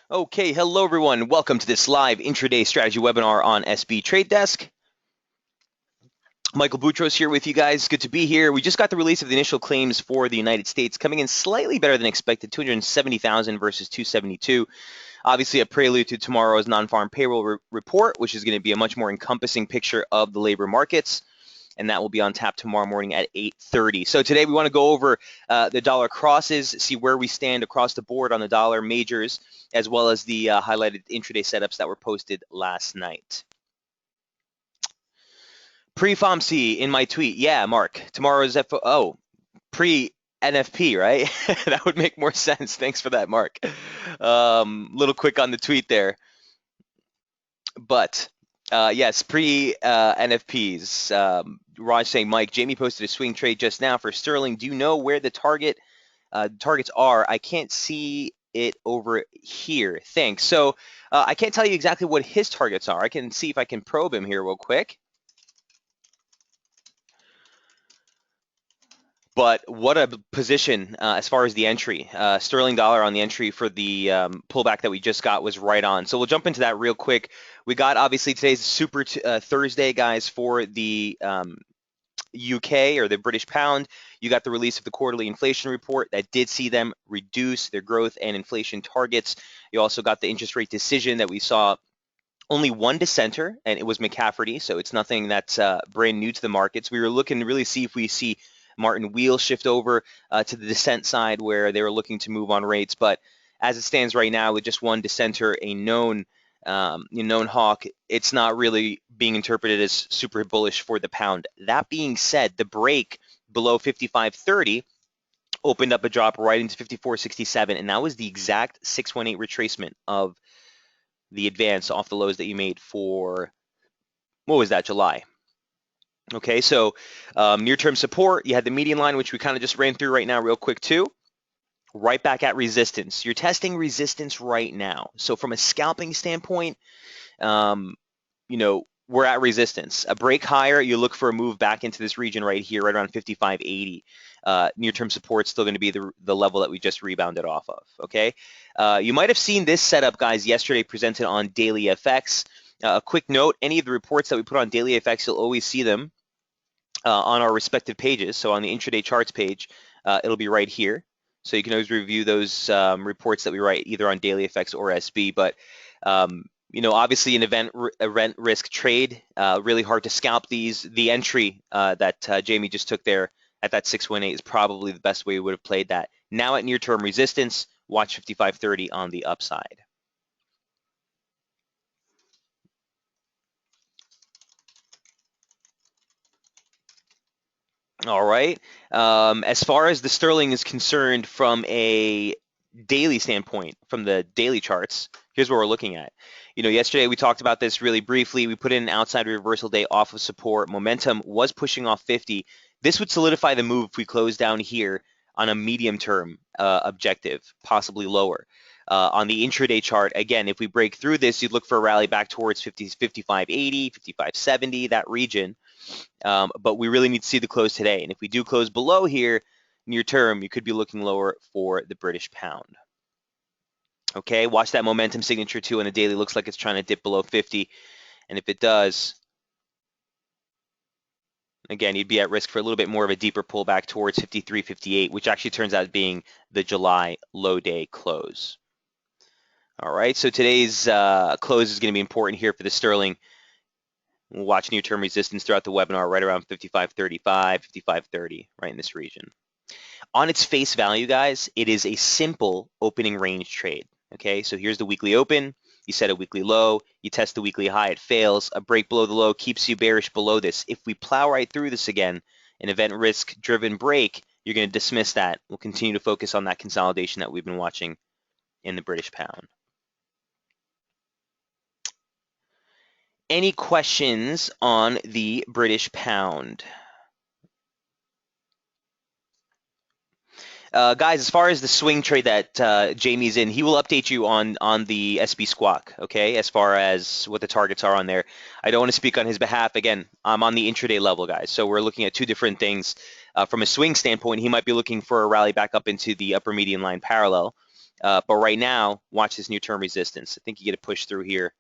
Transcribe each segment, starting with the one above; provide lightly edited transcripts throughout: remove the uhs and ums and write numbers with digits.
Okay, hello everyone. Welcome to this live intraday strategy webinar on SB Trade Desk. Michael Boutros here with you guys. Good to be here. We just got the release of the initial claims for the United States, coming in slightly better than expected, 270,000 versus 272. Obviously, a prelude to tomorrow's non-farm payroll report, which is going to be a much more encompassing picture of the labor markets. And that will be on tap tomorrow morning at 8:30. So today we want to go over the dollar crosses, see where we stand across the board on the dollar majors, as well as the highlighted intraday setups that were posted last night. Pre-FOMC in my tweet. Yeah, Mark. Tomorrow's pre-NFP, right? That would make more sense. Thanks for that, Mark. Little quick on the tweet there. But yes, pre-NFPs. Raj saying, Mike, Jamie posted a swing trade just now for sterling. Do you know where the targets are? I can't see it over here. Thanks. So I can't tell you exactly what his targets are. I can see if I can probe him here real quick. But what a position as far as the entry. Sterling dollar on the entry for the pullback that we just got was right on. So we'll jump into that real quick. We got, obviously, today's Super Thursday, guys, for the UK or the British pound. You got the release of the quarterly inflation report that did see them reduce their growth and inflation targets. You also got the interest rate decision that we saw only one dissenter, and it was McCafferty, so it's nothing that's brand new to the markets. We were looking to really see if we see Martin Wheel shift over to the dissent side where they were looking to move on rates, but as it stands right now with just one dissenter, a known hawk, it's not really being interpreted as super bullish for the pound. That being said, the break below 55.30 opened up a drop right into 54.67, and that was the exact 618 retracement of the advance off the lows that you made for, what was that, July? Okay, so near-term support, you had the median line, which we kind of just ran through right now real quick too. Right back at resistance. You're testing resistance right now. So from a scalping standpoint, we're at resistance. A break higher, you look for a move back into this region right here, right around 55.80. Near-term support is still going to be the level that we just rebounded off of, okay? You might have seen this setup, guys, yesterday presented on Daily FX. A quick note, any of the reports that we put on Daily FX, you'll always see them on our respective pages. So on the Intraday Charts page, it'll be right here. So you can always review those reports that we write either on Daily FX or SB. But obviously an event risk trade, really hard to scalp these. The entry that Jamie just took there at that 618 is probably the best way we would have played that. Now at near-term resistance, watch 55.30 on the upside. All right. As far as the sterling is concerned from a daily standpoint, from the daily charts, here's what we're looking at. Yesterday we talked about this really briefly. We put in an outside reversal day off of support. Momentum was pushing off 50. This would solidify the move if we close down here on a medium-term objective, possibly lower. On the intraday chart, again, if we break through this, you'd look for a rally back towards 55.80, 55.70, that region. But we really need to see the close today. And if we do close below here, near term, you could be looking lower for the British pound. Okay, watch that momentum signature too on the daily. Looks like it's trying to dip below 50. And if it does, again, you'd be at risk for a little bit more of a deeper pullback towards 53.58, which actually turns out being the July low day close. All right, so today's close is going to be important here for the sterling. We'll watch near-term resistance throughout the webinar right around 55.35, 55.30, right in this region. On its face value, guys, it is a simple opening range trade. Okay, so here's the weekly open. You set a weekly low. You test the weekly high. It fails. A break below the low keeps you bearish below this. If we plow right through this again, an event risk-driven break, you're going to dismiss that. We'll continue to focus on that consolidation that we've been watching in the British pound. Any questions on the British pound? Guys, as far as the swing trade that Jamie's in, he will update you on the SB Squawk, okay, as far as what the targets are on there. I don't want to speak on his behalf. Again, I'm on the intraday level, guys, so we're looking at two different things. From a swing standpoint, he might be looking for a rally back up into the upper median line parallel. But right now, watch this near-term resistance. I think you get a push through here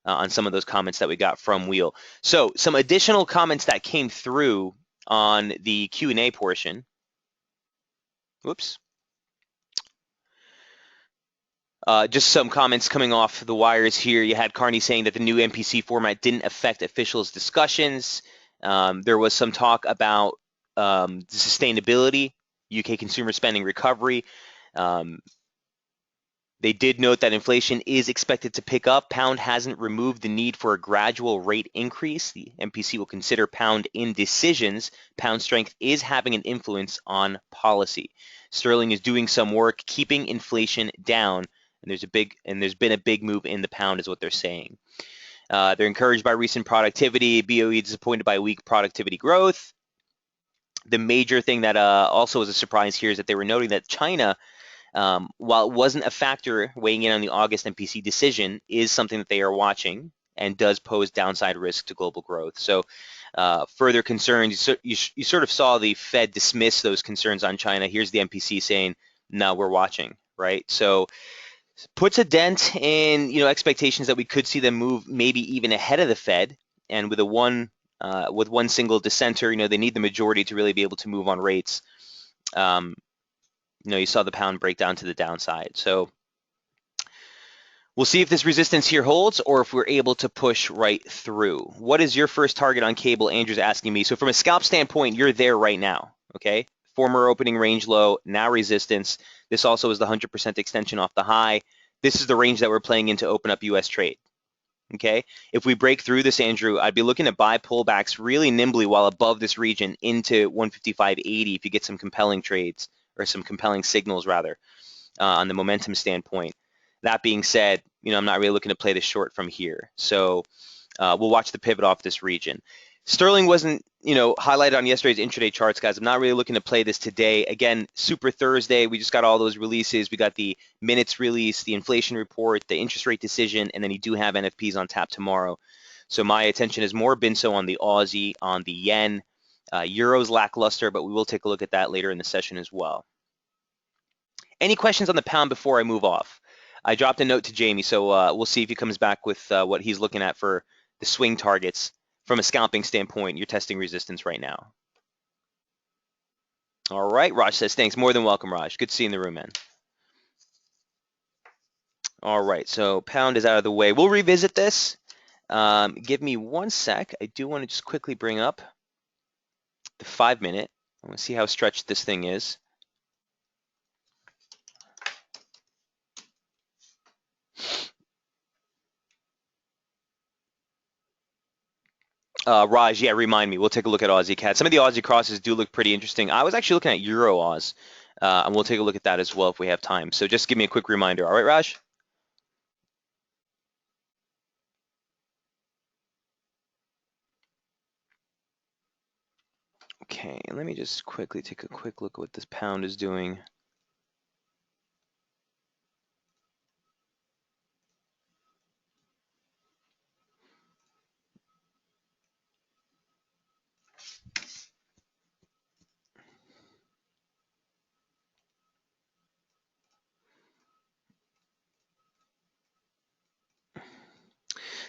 on some of those comments that we got from Wheel. So some additional comments that came through on the Q&A portion. Whoops. Just some comments coming off the wires here. You had Carney saying that the new MPC format didn't affect officials' discussions. There was some talk about sustainability, UK consumer spending recovery. They did note that inflation is expected to pick up. Pound hasn't removed the need for a gradual rate increase. The MPC will consider pound in decisions. Pound strength is having an influence on policy. Sterling is doing some work keeping inflation down, and there's been a big move in the pound, is what they're saying. They're encouraged by recent productivity. BOE disappointed by weak productivity growth. The major thing that also was a surprise here is that they were noting that China, while it wasn't a factor weighing in on the August MPC decision, is something that they are watching and does pose downside risk to global growth. So further concerns, you sort of saw the Fed dismiss those concerns on China. Here's the MPC saying, no, we're watching, right? So puts a dent in expectations that we could see them move maybe even ahead of the Fed, and with one single dissenter, they need the majority to really be able to move on rates. You saw the pound break down to the downside. So we'll see if this resistance here holds or if we're able to push right through. What is your first target on cable? Andrew's asking me. So from a scalp standpoint, you're there right now, okay? Former opening range low, now resistance. This also is the 100% extension off the high. This is the range that we're playing in to open up U.S. trade, okay? If we break through this, Andrew, I'd be looking to buy pullbacks really nimbly while above this region into 155.80 if you get some compelling trades, or some compelling signals rather, on the momentum standpoint. That being said, I'm not really looking to play this short from here. So we'll watch the pivot off this region. Sterling wasn't, highlighted on yesterday's intraday charts, guys. I'm not really looking to play this today. Again, Super Thursday, we just got all those releases. We got the minutes release, the inflation report, the interest rate decision, and then you do have NFPs on tap tomorrow. So my attention has more been so on the Aussie, on the yen. Euro's lackluster, but we will take a look at that later in the session as well. Any questions on the pound before I move off? I dropped a note to Jamie, so we'll see if he comes back with what he's looking at for the swing targets. From a scalping standpoint, you're testing resistance right now. All right, Raj says, thanks. More than welcome, Raj. Good to see you in the room, man. All right, so pound is out of the way. We'll revisit this. Give me 1 sec. I do want to just quickly bring up the 5-minute. I want to see how stretched this thing is. Raj, yeah, remind me. We'll take a look at Aussie CAD. Some of the Aussie crosses do look pretty interesting. I was actually looking at Euro Oz, and we'll take a look at that as well if we have time. So just give me a quick reminder. All right, Raj? Okay, let me just quickly take a quick look at what this pound is doing.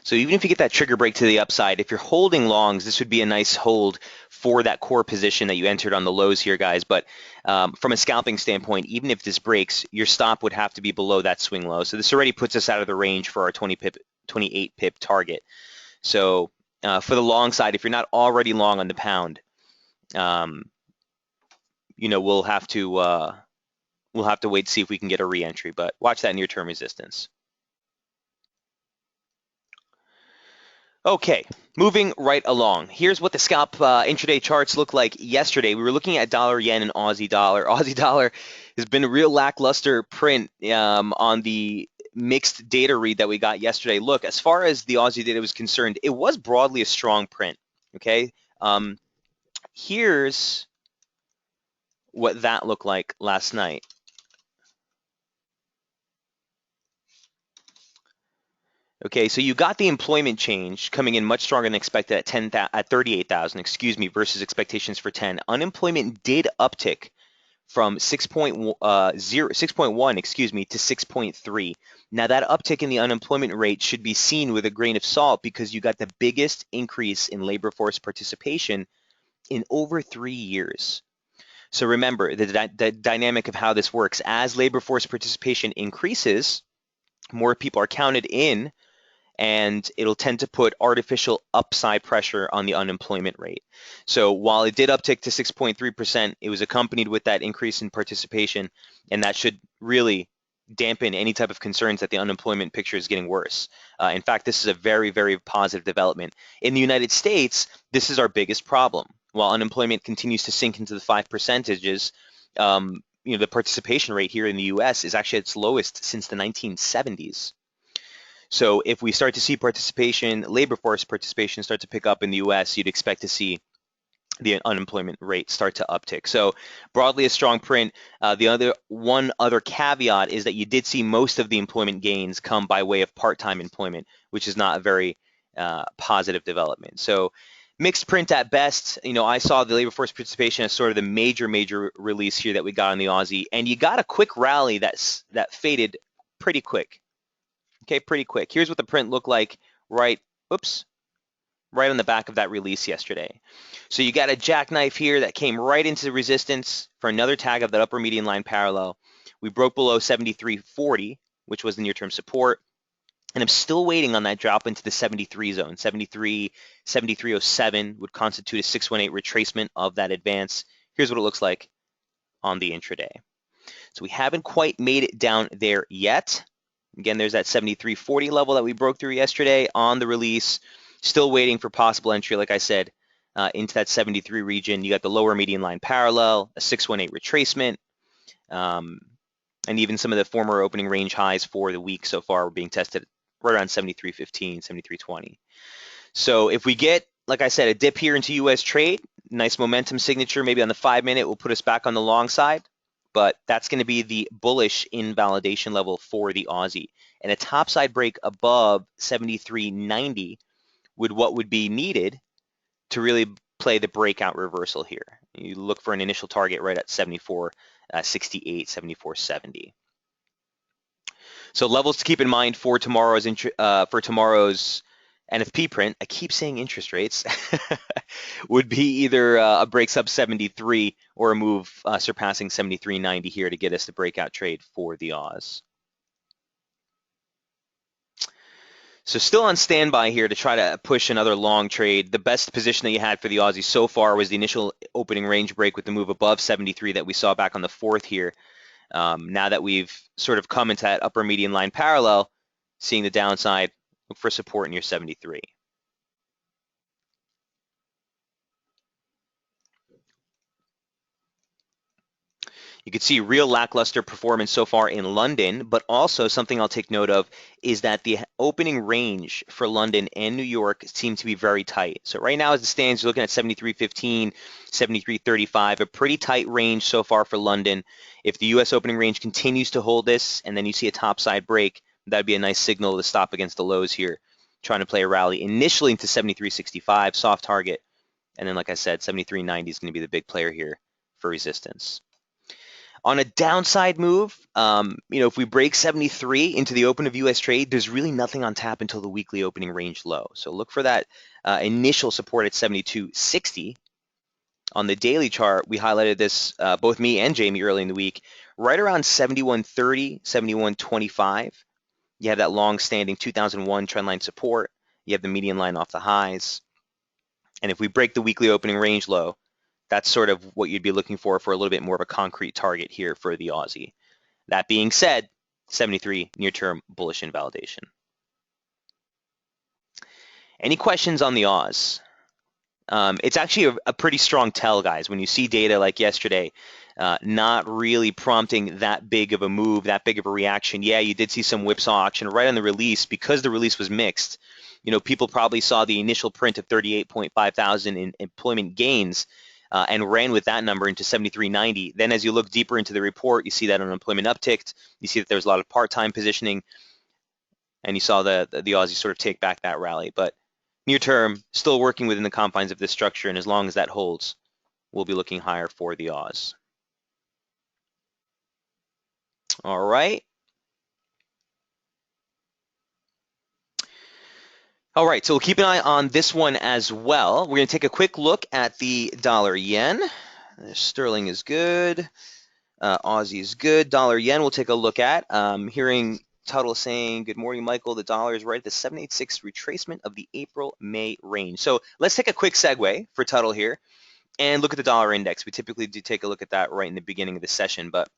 So even if you get that trigger break to the upside, if you're holding longs, this would be a nice hold for that core position that you entered on the lows here, guys. But from a scalping standpoint, even if this breaks, your stop would have to be below that swing low. So this already puts us out of the range for our 28 pip target. So for the long side, if you're not already long on the pound, we'll have to wait to see if we can get a re-entry. But watch that near-term resistance. Okay, moving right along. Here's what the scalp intraday charts look like yesterday. We were looking at dollar, yen, and Aussie dollar. Aussie dollar has been a real lackluster print on the mixed data read that we got yesterday. Look, as far as the Aussie data was concerned, it was broadly a strong print, okay? Here's what that looked like last night. Okay, so you got the employment change coming in much stronger than expected at 38,000, versus expectations for 10. Unemployment did uptick from 6.1, excuse me, to 6.3. Now that uptick in the unemployment rate should be seen with a grain of salt because you got the biggest increase in labor force participation in over 3 years. So remember the dynamic of how this works. As labor force participation increases, more people are counted in, and it'll tend to put artificial upside pressure on the unemployment rate. So while it did uptick to 6.3%, it was accompanied with that increase in participation, and that should really dampen any type of concerns that the unemployment picture is getting worse. In fact, this is a very, very positive development. In the United States, this is our biggest problem. While unemployment continues to sink into the 5%, the participation rate here in the U.S. is actually its lowest since the 1970s. So if we start to see labor force participation start to pick up in the U.S., you'd expect to see the unemployment rate start to uptick. So broadly a strong print. One other caveat is that you did see most of the employment gains come by way of part-time employment, which is not a very positive development. So mixed print at best. I saw the labor force participation as sort of the major release here that we got on the Aussie, and you got a quick rally that faded pretty quick. Okay, pretty quick. Here's what the print looked like right on the back of that release yesterday. So you got a jackknife here that came right into the resistance for another tag of that upper median line parallel. We broke below 73.40, which was the near-term support. And I'm still waiting on that drop into the 73 zone. 73.07 would constitute a 618 retracement of that advance. Here's what it looks like on the intraday. So we haven't quite made it down there yet. Again, there's that 73.40 level that we broke through yesterday on the release. Still waiting for possible entry, like I said, into that 73 region. You got the lower median line parallel, a 618 retracement, and even some of the former opening range highs for the week so far were being tested right around 73.15, 73.20. So if we get, like I said, a dip here into U.S. trade, nice momentum signature, maybe on the 5-minute will put us back on the long side. But that's going to be the bullish invalidation level for the Aussie. And a topside break above 73.90 would be needed to really play the breakout reversal here. You look for an initial target right at 74.68, 74.70. So levels to keep in mind for tomorrow's NFP print, I keep saying interest rates, would be either a break sub 73 or a move surpassing 73.90 here to get us the breakout trade for the Oz. So still on standby here to try to push another long trade. The best position that you had for the Aussie so far was the initial opening range break with the move above 73 that we saw back on the 4th here. Now that we've sort of come into that upper median line parallel, seeing the downside, look for support near 73. You can see real lackluster performance so far in London, but also something I'll take note of is that the opening range for London and New York seem to be very tight. So right now as it stands, you're looking at 73.15, 73.35, a pretty tight range so far for London. If the U.S. opening range continues to hold this and then you see a topside break, that'd be a nice signal to stop against the lows here, trying to play a rally initially into 73.65, soft target. And then, like I said, 73.90 is going to be the big player here for resistance. On a downside move, if we break 73 into the open of U.S. trade, there's really nothing on tap until the weekly opening range low. So look for that initial support at 72.60. On the daily chart, we highlighted this, both me and Jamie early in the week, right around 71.30, 71.25. You have that long-standing 2001 trendline support. You have the median line off the highs. And if we break the weekly opening range low, that's sort of what you'd be looking for a little bit more of a concrete target here for the Aussie. That being said, 73 near-term bullish invalidation. Any questions on the Oz? It's actually a pretty strong tell, guys. When you see data like yesterday, not really prompting that big of a move, that big of a reaction. Yeah, you did see some whipsaw action right on the release because the release was mixed. People probably saw the initial print of 38.5 thousand in employment gains, and ran with that number into 73.90. Then as you look deeper into the report, you see that unemployment upticked. You see that there's a lot of part-time positioning, and you saw the Aussie sort of take back that rally. But near term, still working within the confines of this structure, and as long as that holds, we'll be looking higher for the Oz. All right. All right, so we'll keep an eye on this one as well. We're going to take a quick look at the dollar yen. Sterling is good. Aussie is good. Dollar yen we'll take a look at. Hearing Tuttle saying, good morning, Michael. The dollar is right at the 786 retracement of the April-May range. So let's take a quick segue for Tuttle here and look at the dollar index. We typically do take a look at that right in the beginning of the session, but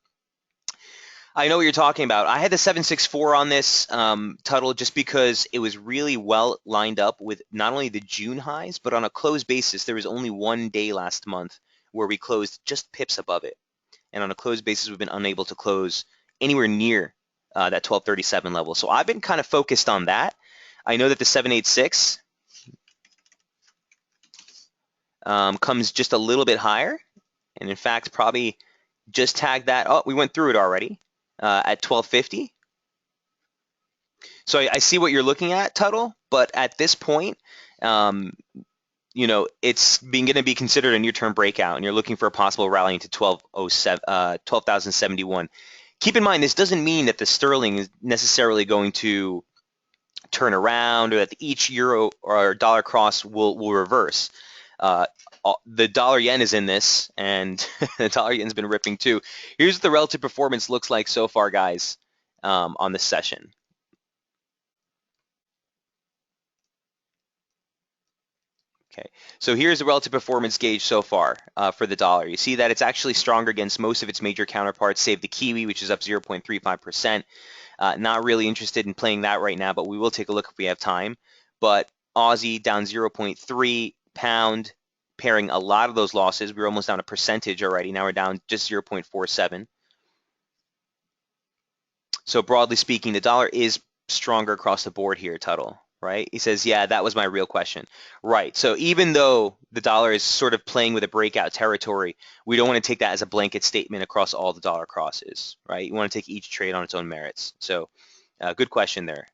I know what you're talking about. I had the 764 on this, Tuttle, just because it was really well lined up with not only the June highs, but on a closed basis, there was only one day last month where we closed just pips above it. And on a closed basis, we've been unable to close anywhere near that 1237 level. So I've been kind of focused on that. I know that the 786 comes just a little bit higher. And in fact, probably just tagged that. Oh, we went through it already at 1250. So I see what you're looking at, Tuttle, but at this point, it's going to be considered a near-term breakout, and you're looking for a possible rally into 12,071. Keep in mind, this doesn't mean that the sterling is necessarily going to turn around or that each euro or dollar cross will reverse. The dollar yen is in this, and the dollar yen's been ripping too. Here's what the relative performance looks like so far, guys, on this session. Okay, so here's the relative performance gauge so far for the dollar. You see that it's actually stronger against most of its major counterparts, save the Kiwi, which is up 0.35%. Not really interested in playing that right now, but we will take a look if we have time. But Aussie down 0.3, pound pairing a lot of those losses. We were almost down a percentage already. Now we're down just 0.47. So broadly speaking, the dollar is stronger across the board here, Tuttle, right? He says, yeah, that was my real question. Right. So even though the dollar is sort of playing with a breakout territory, we don't want to take that as a blanket statement across all the dollar crosses, right? You want to take each trade on its own merits. So good question there.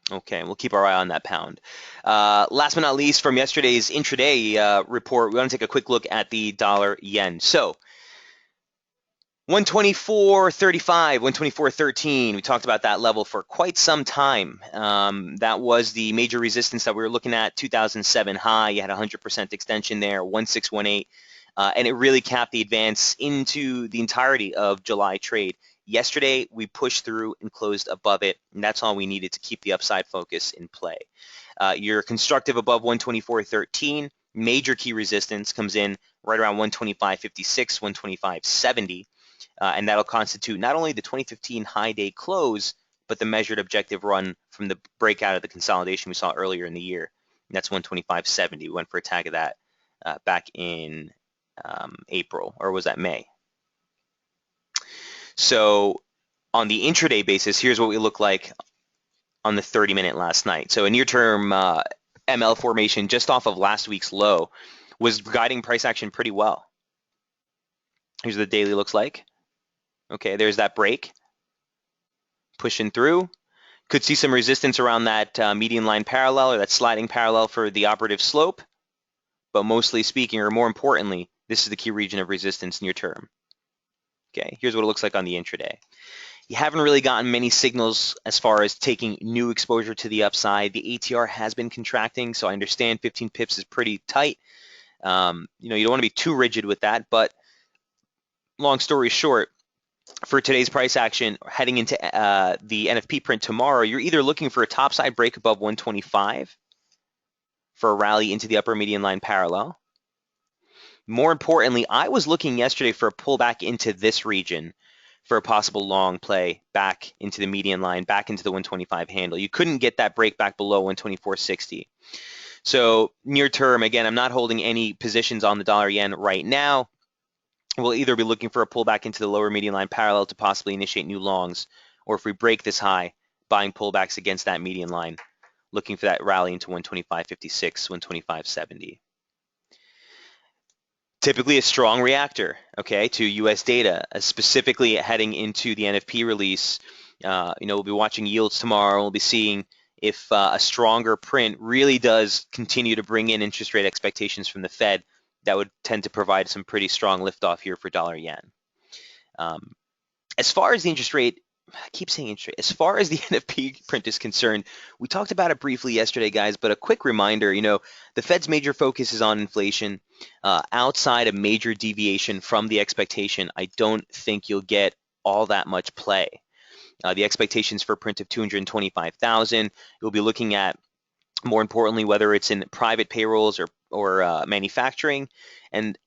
Okay, we'll keep our eye on that pound. Last but not least, from yesterday's intraday report, we want to take a quick look at the dollar yen. So 124.35, 124.13. We talked about that level for quite some time. That was the major resistance that we were looking at, 2007 high. You had 100% extension there, 1618. And it really capped the advance into the entirety of July trade. Yesterday, we pushed through and closed above it, and that's all we needed to keep the upside focus in play. You're constructive above 124.13. Major key resistance comes in right around 125.56, 125.70. And that'll constitute not only the 2015 high day close, but the measured objective run from the breakout of the consolidation we saw earlier in the year. And that's 125.70. We went for a tag of that back in April, or was that May? So on the intraday basis, here's what we look like on the 30-minute last night. So a near-term ML formation just off of last week's low was guiding price action pretty well. Here's what the daily looks like. Okay, there's that break. Pushing through. Could see some resistance around that median line parallel or that sliding parallel for the operative slope. But mostly speaking, or more importantly, this is the key region of resistance near term. Okay, here's what it looks like on the intraday. You haven't really gotten many signals as far as taking new exposure to the upside. The ATR has been contracting, so I understand 15 pips is pretty tight. You don't want to be too rigid with that, but long story short, for today's price action, heading into the NFP print tomorrow, you're either looking for a topside break above 125 for a rally into the upper median line parallel. More importantly, I was looking yesterday for a pullback into this region for a possible long play back into the median line, back into the 125 handle. You couldn't get that break back below 124.60. So near term, again, I'm not holding any positions on the dollar yen right now. We'll either be looking for a pullback into the lower median line parallel to possibly initiate new longs, or if we break this high, buying pullbacks against that median line, looking for that rally into 125.56, 125.70. Typically a strong reactor, okay, to U.S. data, specifically heading into the NFP release. We'll be watching yields tomorrow. We'll be seeing if a stronger print really does continue to bring in interest rate expectations from the Fed. That would tend to provide some pretty strong liftoff here for dollar yen. As far as the interest rate, I keep saying interest rate. As far as the NFP print is concerned, we talked about it briefly yesterday, guys, but a quick reminder, the Fed's major focus is on inflation. Outside a major deviation from the expectation, I don't think you'll get all that much play. The expectations for a print of 225,000, you'll be looking at, more importantly, whether it's in private payrolls or manufacturing. And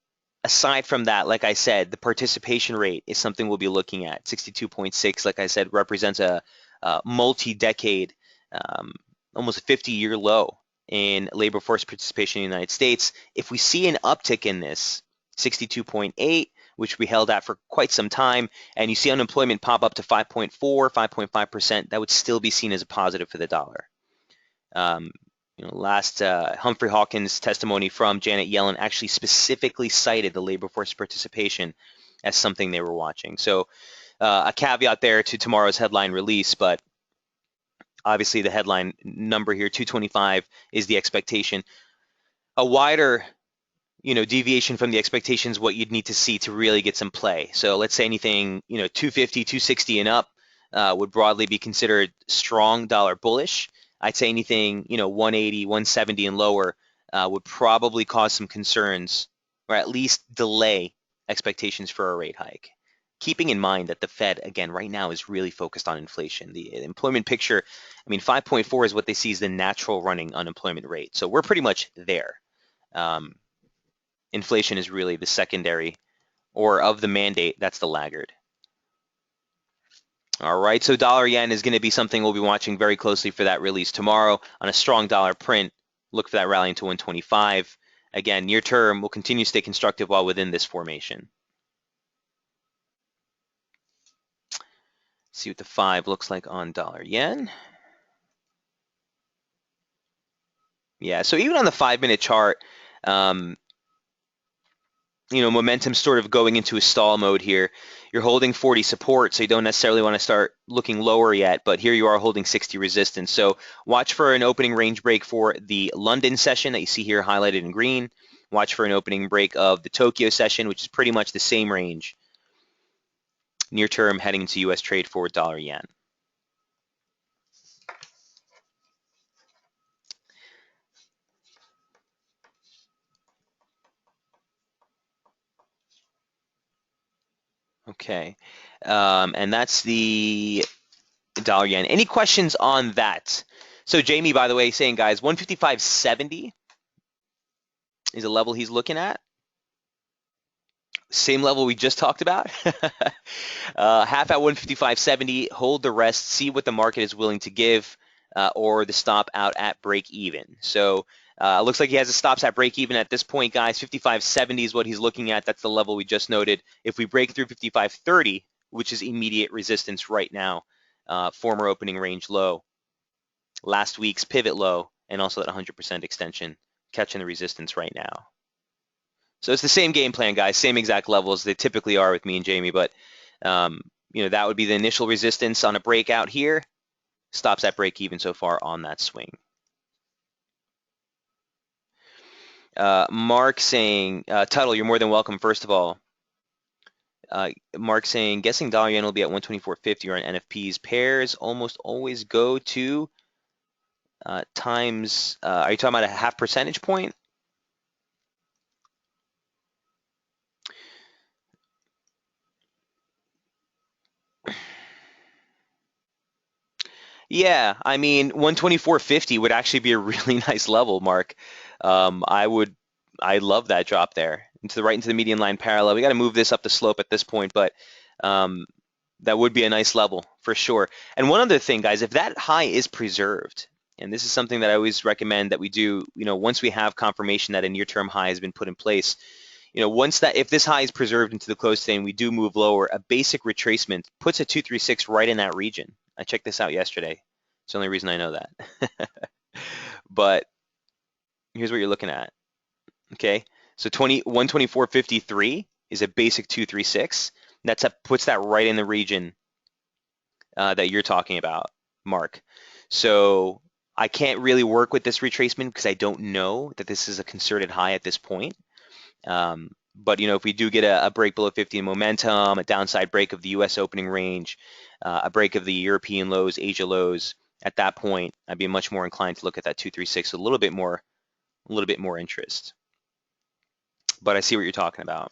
aside from that, like I said, the participation rate is something we'll be looking at. 62.6, like I said, represents a multi-decade, almost a 50-year low in labor force participation in the United States. If we see an uptick in this, 62.8, which we held at for quite some time, and you see unemployment pop up to 5.4, 5.5%, that would still be seen as a positive for the dollar. Last Humphrey Hawkins' testimony from Janet Yellen actually specifically cited the labor force participation as something they were watching. So a caveat there to tomorrow's headline release, but obviously the headline number here, 225, is the expectation. A wider deviation from the expectations, what you'd need to see to really get some play. So let's say anything, 250, 260 and up would broadly be considered strong dollar bullish. I'd say anything, 180, 170 and lower would probably cause some concerns, or at least delay expectations for a rate hike. Keeping in mind that the Fed, again, right now is really focused on inflation. The employment picture, 5.4 is what they see as the natural running unemployment rate. So we're pretty much there. Inflation is really the secondary, or of the mandate, that's the laggard. All right, so dollar yen is going to be something we'll be watching very closely for that release tomorrow. On a strong dollar print, look for that rally into 125. Again, near term, we'll continue to stay constructive while within this formation. See what the 5 looks like on dollar yen. Yeah, so even on the 5-minute chart, momentum sort of going into a stall mode here. You're holding 40 support, so you don't necessarily want to start looking lower yet, but here you are holding 60 resistance. So watch for an opening range break for the London session that you see here highlighted in green. Watch for an opening break of the Tokyo session, which is pretty much the same range. Near term heading into US trade for dollar yen. Okay, and that's the dollar yen. Any questions on that? So Jamie, by the way, saying, guys, 155.70 is a level he's looking at. Same level we just talked about. Half at 155.70, hold the rest, see what the market is willing to give, or the stop out at break even. So looks like he has the stops at break even at this point, guys. 55.70 is what he's looking at. That's the level we just noted. If we break through 55.30, which is immediate resistance right now, former opening range low, last week's pivot low, and also that 100% extension, catching the resistance right now. So it's the same game plan, guys, same exact levels they typically are with me and Jamie, but that would be the initial resistance on a breakout here. Stops at break even so far on that swing. Mark saying, Tuttle, you're more than welcome, first of all. Mark saying, guessing dollar yen will be at 124.50 or on NFPs. Pairs almost always go to times, are you talking about a half percentage point? Yeah, 124.50 would actually be a really nice level, Mark. I love that drop there into the median line parallel. We got to move this up the slope at this point, but that would be a nice level for sure. And one other thing, guys, if that high is preserved, and this is something that I always recommend that we do, once we have confirmation that a near-term high has been put in place, if this high is preserved into the close today and we do move lower, a basic retracement puts a 236 right in that region. I checked this out yesterday. It's the only reason I know that. But here's what you're looking at. Okay, so 124.53 is a basic 236. Puts that right in the region that you're talking about, Mark. So I can't really work with this retracement because I don't know that this is a concerted high at this point. But if we do get a break below 50 in momentum, a downside break of the U.S. opening range, a break of the European lows, Asia lows, at that point, I'd be much more inclined to look at that 236 with a little bit more interest. But I see what you're talking about.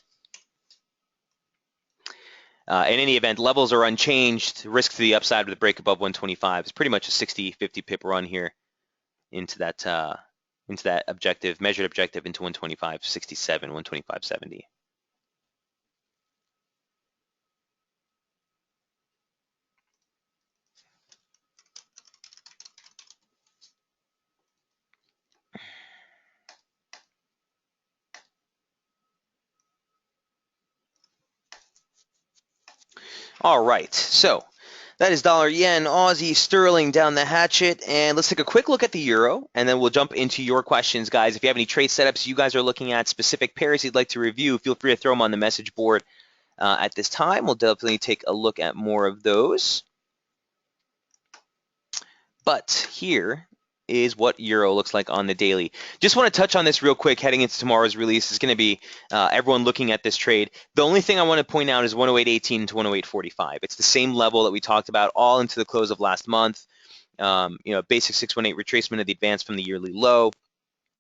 In any event, levels are unchanged. Risk to the upside with a break above 125 is pretty much a 60, 50 pip run here into that objective, measured objective into 125.67, 125.70. All right, so that is dollar, yen, Aussie, sterling down the hatchet. And let's take a quick look at the euro, and then we'll jump into your questions, guys. If you have any trade setups you guys are looking at, specific pairs you'd like to review, feel free to throw them on the message board at this time. We'll definitely take a look at more of those. But here is what euro looks like on the daily. Just want to touch on this real quick heading into tomorrow's release. Is going to be everyone looking at this trade. The only thing I want to point out is 108.18 to 108.45. It's the same level that we talked about all into the close of last month. Basic 618 retracement of the advance from the yearly low.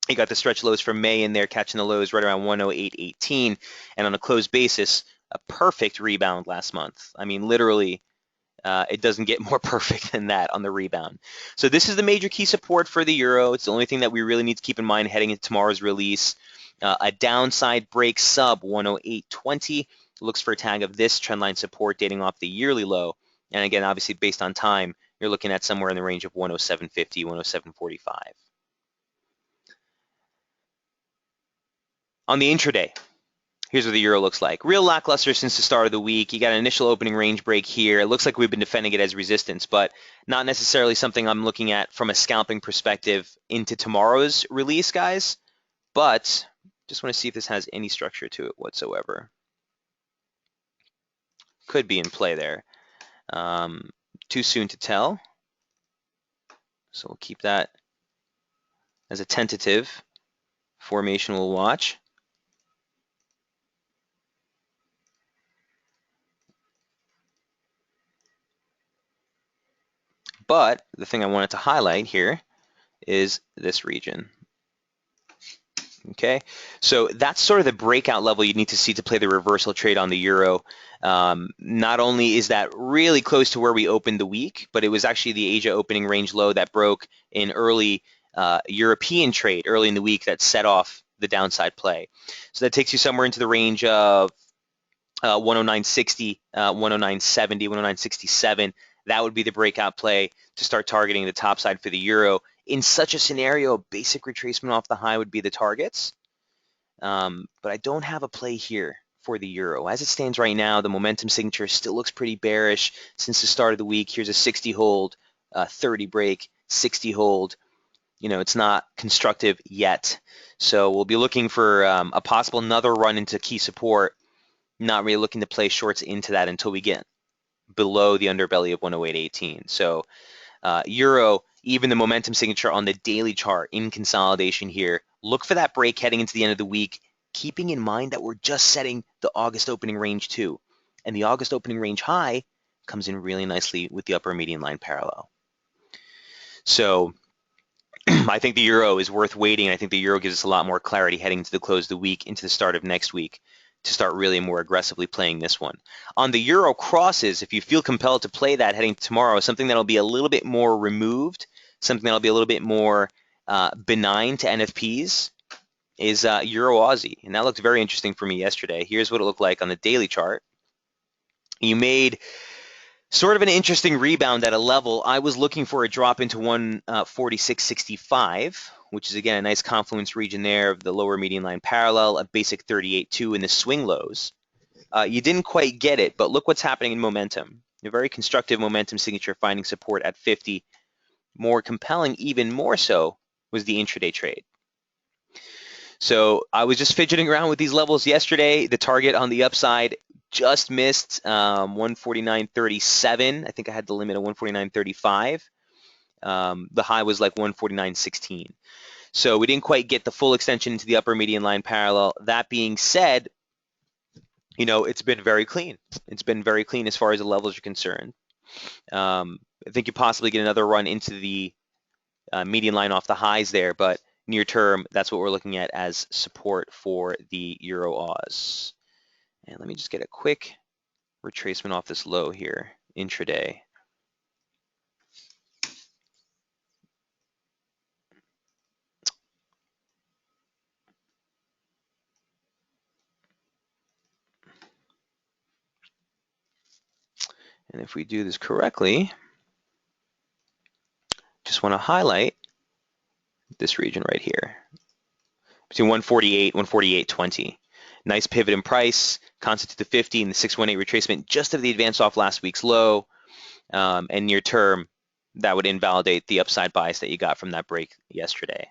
You got the stretch lows from May in there, catching the lows right around 108.18. And on a closed basis, a perfect rebound last month. I mean, literally, it doesn't get more perfect than that on the rebound. So this is the major key support for the euro. It's the only thing that we really need to keep in mind heading into tomorrow's release. A downside break sub 108.20 looks for a tag of this trendline support dating off the yearly low. And again, obviously based on time, you're looking at somewhere in the range of 107.50, 107.45. On the intraday, here's what the euro looks like. Real lackluster since the start of the week. You got an initial opening range break here. It looks like we've been defending it as resistance, but not necessarily something I'm looking at from a scalping perspective into tomorrow's release, guys. But just want to see if this has any structure to it whatsoever. Could be in play there. Too soon to tell. So we'll keep that as a tentative formation we'll watch. But the thing I wanted to highlight here is this region. Okay, so that's sort of the breakout level you need to see to play the reversal trade on the euro. Not only is that really close to where we opened the week, but it was actually the Asia opening range low that broke in early European trade early in the week that set off the downside play. So that takes you somewhere into the range of 109.60, 109.70, 109.67. That would be the breakout play to start targeting the top side for the euro. In such a scenario, basic retracement off the high would be the targets. But I don't have a play here for the euro. As it stands right now, the momentum signature still looks pretty bearish since the start of the week. Here's a 60 hold, 30 break, 60 hold. It's not constructive yet. So we'll be looking for a possible another run into key support. Not really looking to play shorts into that until we get below the underbelly of 108.18. So euro, even the momentum signature on the daily chart in consolidation here, look for that break heading into the end of the week, keeping in mind that we're just setting the August opening range too. And the August opening range high comes in really nicely with the upper median line parallel. So I think the euro is worth waiting. I think the euro gives us a lot more clarity heading to the close of the week, into the start of next week, to start really more aggressively playing this one. On the euro crosses, if you feel compelled to play that heading to tomorrow, something that'll be a little bit more removed, something that'll be a little bit more benign to NFPs is Euro Aussie. And that looked very interesting for me yesterday. Here's what it looked like on the daily chart. You made sort of an interesting rebound at a level. I was looking for a drop into 146.65, which is, again, a nice confluence region there of the lower median line parallel, a basic 38.2 in the swing lows. You didn't quite get it, but look what's happening in momentum. A very constructive momentum signature finding support at 50. More compelling, even more so, was the intraday trade. So I was just fidgeting around with these levels yesterday. The target on the upside just missed 149.37. I think I had the limit of 149.35. The high was like 149.16. So we didn't quite get the full extension into the upper median line parallel. That being said, it's been very clean. It's been very clean as far as the levels are concerned. I think you possibly get another run into the median line off the highs there, but near term, that's what we're looking at as support for the Euro Aus. And let me just get a quick retracement off this low here, intraday. And if we do this correctly, just want to highlight this region right here, between 148, 148.20. Nice pivot in price, constant to the 50 and the 618 retracement just of the advance off last week's low. And near term, that would invalidate the upside bias that you got from that break yesterday.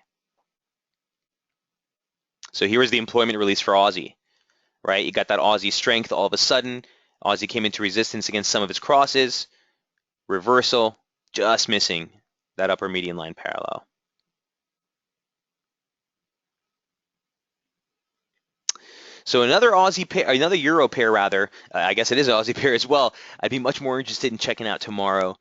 So here was the employment release for Aussie, right? You got that Aussie strength all of a sudden. Aussie came into resistance against some of its crosses. Reversal, just missing that upper median line parallel. So another Aussie pair, another Euro pair rather. I guess it is an Aussie pair as well. I'd be much more interested in checking out tomorrow,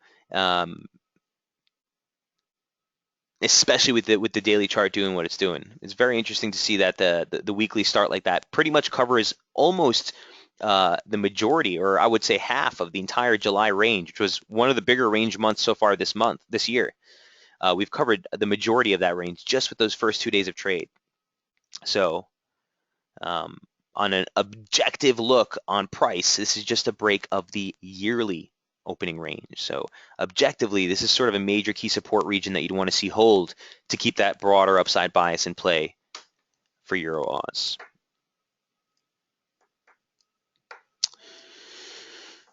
especially with the daily chart doing what it's doing. It's very interesting to see that the weekly start like that pretty much covers almost the majority, or I would say half of the entire July range, which was one of the bigger range months so far this year. We've covered the majority of that range just with those first 2 days of trade. So on an objective look on price, this is just a break of the yearly opening range. So objectively, this is sort of a major key support region that you'd want to see hold to keep that broader upside bias in play for Euro Aus.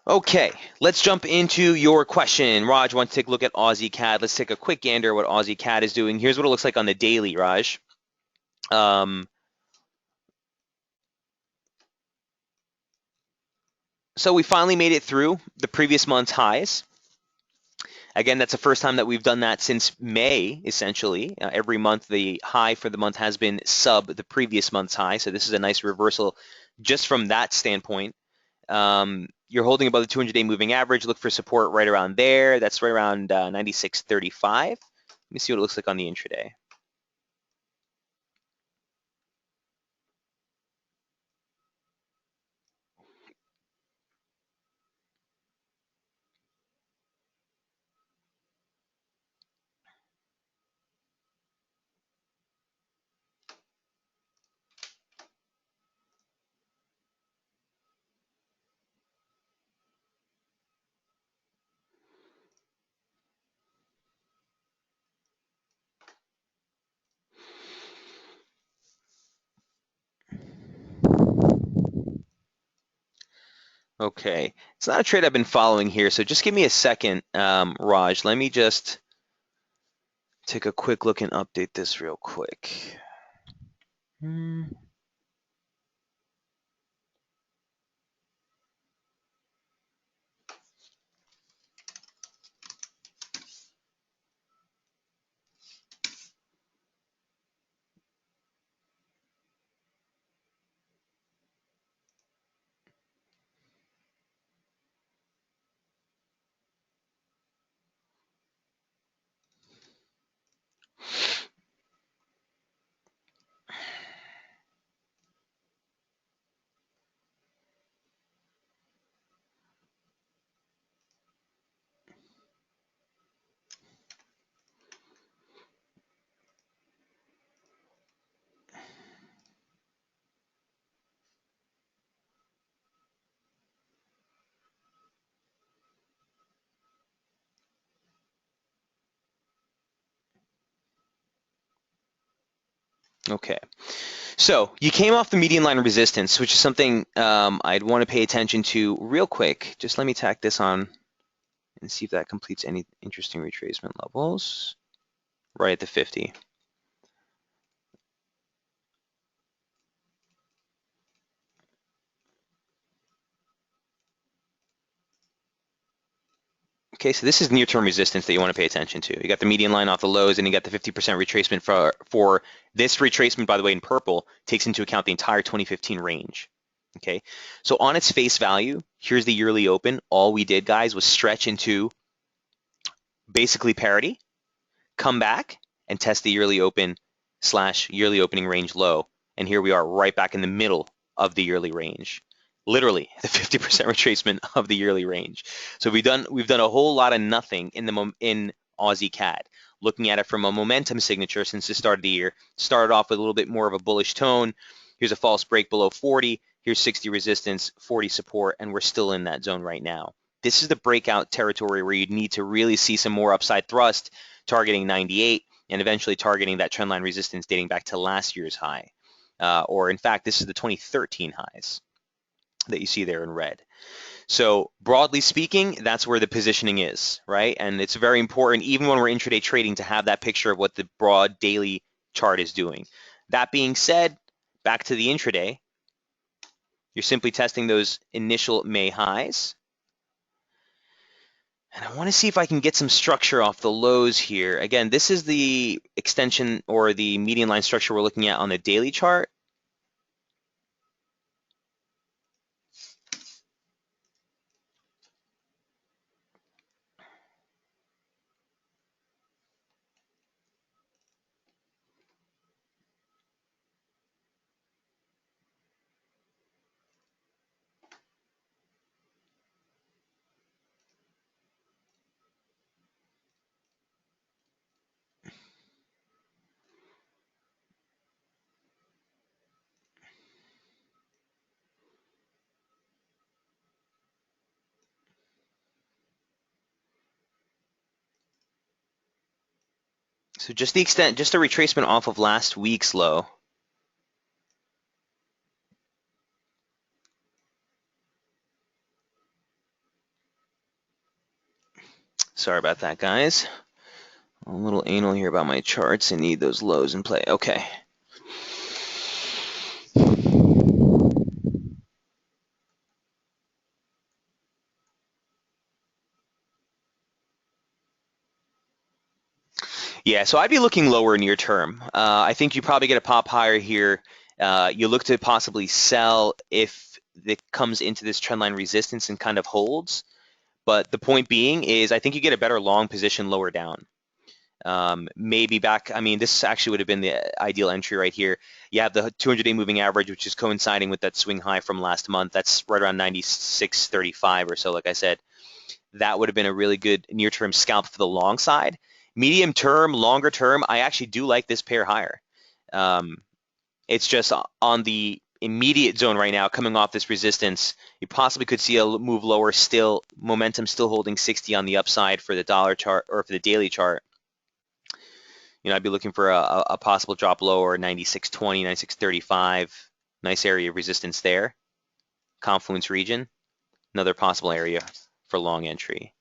Okay, let's jump into your question. Raj, want to take a look at Aussie CAD. Let's take a quick gander at what Aussie CAD is doing. Here's what it looks like on the daily, Raj. So we finally made it through the previous month's highs. Again, that's the first time that we've done that since May, essentially. Every month, the high for the month has been sub the previous month's high. So this is a nice reversal just from that standpoint. You're holding above the 200-day moving average. Look for support right around there. That's right around 96.35. Let me see what it looks like on the intraday. Okay, it's not a trade I've been following here, so just give me a second, Raj. Let me just take a quick look and update this real quick. Okay, so you came off the median line of resistance, which is something I'd want to pay attention to real quick. Just let me tack this on and see if that completes any interesting retracement levels. Right at the 50. Okay, so this is near-term resistance that you want to pay attention to. You got the median line off the lows, and you got the 50% retracement for this retracement, by the way, in purple, takes into account the entire 2015 range. Okay, so on its face value, here's the yearly open. All we did, guys, was stretch into basically parity, come back, and test the yearly open / yearly opening range low. And here we are right back in the middle of the yearly range. Literally the 50% retracement of the yearly range. So we've done a whole lot of nothing in Aussie CAD. Looking at it from a momentum signature since the start of the year, started off with a little bit more of a bullish tone. Here's a false break below 40. Here's 60 resistance, 40 support, and we're still in that zone right now. This is the breakout territory where you need to really see some more upside thrust, targeting 98 and eventually targeting that trendline resistance dating back to last year's high. Or in fact, this is the 2013 highs that you see there in red. So broadly speaking, that's where the positioning is, right? And it's very important, even when we're intraday trading, to have that picture of what the broad daily chart is doing. That being said, back to the intraday, you're simply testing those initial May highs. And I want to see if I can get some structure off the lows here. Again, this is the extension or the median line structure we're looking at on the daily chart. So just the extent, just a retracement off of last week's low. Sorry about that, guys. I'm a little anal here about my charts. I need those lows in play. Okay. Yeah, so I'd be looking lower near term. I think you probably get a pop higher here. You look to possibly sell if it comes into this trendline resistance and kind of holds. But the point being is I think you get a better long position lower down. Maybe back, I mean, this actually would have been the ideal entry right here. You have the 200-day moving average, which is coinciding with that swing high from last month. That's right around 96.35 or so, like I said. That would have been a really good near-term scalp for the long side. Medium term, longer term, I actually do like this pair higher. It's just on the immediate zone right now, coming off this resistance, you possibly could see a move lower still, momentum still holding 60 on the upside for the dollar chart or for the daily chart. You know, I'd be looking for a possible drop lower, 96.20, 96.35. Nice area of resistance there. Confluence region, another possible area for long entry.